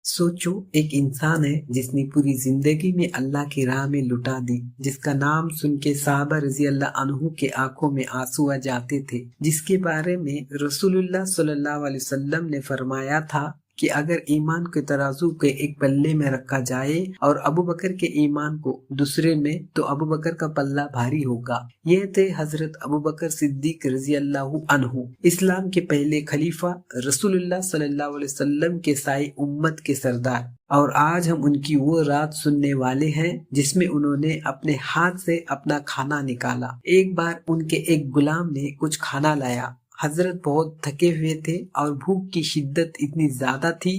सोचो, एक इंसान है जिसने पूरी जिंदगी में अल्लाह की राह में लुटा दी, जिसका नाम सुन के साहबा रजी अल्लाह अन्हु के आंखों में आंसू आ जाते थे, जिसके बारे में रसूलुल्लाह सल्लल्लाहु अलैहि वसल्लम ने फरमाया था कि अगर ईमान के तराजू के एक पल्ले में रखा जाए और अबू बकर के ईमान को दूसरे में, तो अबू बकर का पल्ला भारी होगा। ये थे हजरत अबू बकर सिद्दीक रजी अल्लाह अन्हु, इस्लाम के पहले खलीफा, रसूलुल्लाह सल्लल्लाहु अलैहि वसल्लम के साई उम्मत के सरदार। और आज हम उनकी वो रात सुनने वाले हैं जिसमें उन्होंने अपने हाथ से अपना खाना निकाला। एक बार उनके एक गुलाम ने कुछ खाना लाया। हजरत बहुत थके हुए थे और भूख की शिद्दत इतनी ज्यादा थी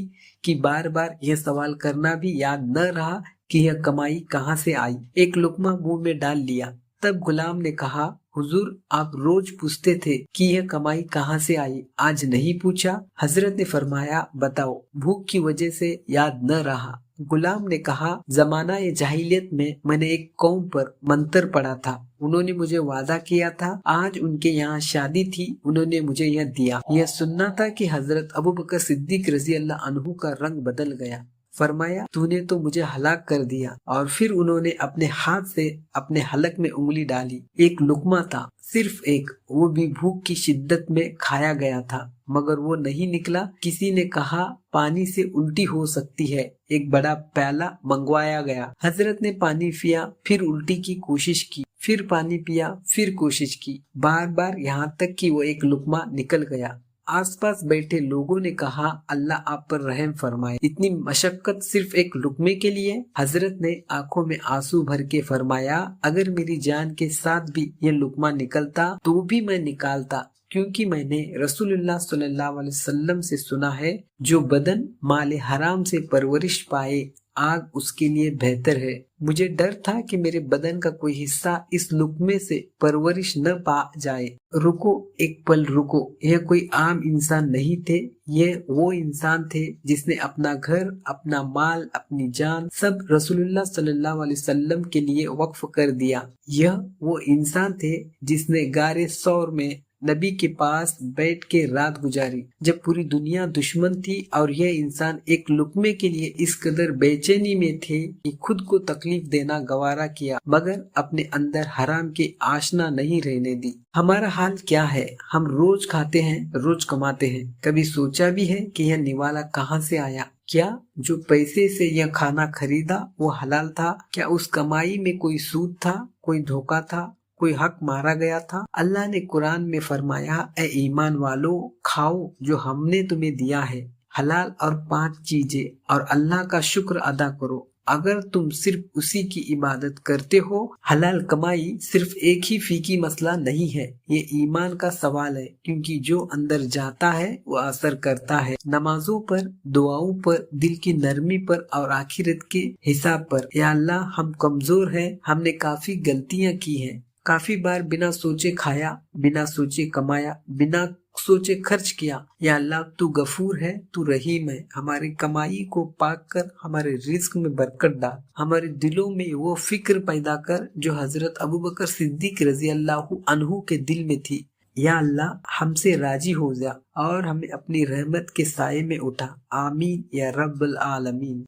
कि बार बार यह सवाल करना भी याद न रहा कि यह कमाई कहाँ से आई। एक लुकमा मुंह में डाल लिया। तब गुलाम ने कहा, हुजूर, आप रोज पूछते थे कि यह कमाई कहाँ से आई, आज नहीं पूछा? हजरत ने फरमाया, बताओ, भूख की वजह से याद न रहा। गुलाम ने कहा, जमाना ये जाहिलियत में मैंने एक कौम पर मंत्र पढ़ा था। उन्होंने मुझे वादा किया था, आज उनके यहाँ शादी थी, उन्होंने मुझे यह दिया। यह सुनना था कि हजरत अबू बकर सिद्दीक रजी अल्लाह अन्हु का रंग बदल गया। फरमाया, तूने तो मुझे हलाक कर दिया। और फिर उन्होंने अपने हाथ से अपने हलक में उंगली डाली। एक लुकमा था, सिर्फ एक, वो भी भूख की शिद्दत में खाया गया था, मगर वो नहीं निकला। किसी ने कहा, पानी से उल्टी हो सकती है। एक बड़ा प्याला मंगवाया गया। हजरत ने पानी पिया, फिर उल्टी की कोशिश की, फिर पानी पिया, फिर कोशिश की, बार बार, यहाँ तक कि वो एक लुकमा निकल गया। आसपास बैठे लोगों ने कहा, अल्लाह आप पर रहम फरमाए, इतनी मशक्कत सिर्फ एक लुकमे के लिए? हजरत ने आंखों में आंसू भर के फरमाया, अगर मेरी जान के साथ भी ये लुकमा निकलता तो भी मैं निकालता, क्योंकि मैंने रसूलुल्लाह सल्लल्लाहु अलैहि वसल्लम से सुना है, जो बदन माले हराम से परवरिश पाए, आग उसके लिए बेहतर है। मुझे डर था कि मेरे बदन का कोई हिस्सा इस लुकमे से परवरिश न पा जाए। रुको, एक पल रुको, यह कोई आम इंसान नहीं थे, ये वो इंसान थे जिसने अपना घर, अपना माल, अपनी जान सब रसूलुल्लाह सल्लल्लाहु अलैहि वसल्लम के लिए वक्फ कर दिया। यह वो इंसान थे जिसने गारे सौर में नबी के पास बैठ के रात गुजारी, जब पूरी दुनिया दुश्मन थी, और यह इंसान एक लुकमे के लिए इस कदर बेचैनी में थे कि खुद को तकलीफ देना गवारा किया, मगर अपने अंदर हराम की आशना नहीं रहने दी। हमारा हाल क्या है? हम रोज खाते हैं, रोज कमाते हैं। कभी सोचा भी है कि यह निवाला कहाँ से आया? क्या जो पैसे से यह खाना खरीदा वो हलाल था? क्या उस कमाई में कोई सूद था, कोई धोखा था, कोई हक मारा गया था? अल्लाह ने कुरान में फरमाया, ए ईमान वालों, खाओ जो हमने तुम्हें दिया है, हलाल और पाक चीजें, और अल्लाह का शुक्र अदा करो। अगर तुम सिर्फ उसी की इबादत करते हो। हलाल कमाई सिर्फ एक ही फीकी मसला नहीं है, ये ईमान का सवाल है, क्योंकि जो अंदर जाता है वो असर करता है नमाजों पर, दुआओं पर, दिल की नरमी पर और आखिरत के हिसाब पर। या अल्लाह, हम कमजोर हैं, हमने काफी गलतियां की हैं, काफी बार बिना सोचे खाया, बिना सोचे कमाया, बिना सोचे खर्च किया। या अल्लाह, तू गफूर है, तू रहीम है, हमारी कमाई को पाक कर हमारे रिज्क में बरकत डाल, हमारे दिलों में वो फिक्र पैदा कर जो हजरत अबू बकर सिद्दीक रजी अल्लाह अन्हु के दिल में थी। या अल्लाह, हमसे राजी हो जा और हमें अपनी रहमत के साये में उठा। आमीन या रब्बल आलमीन।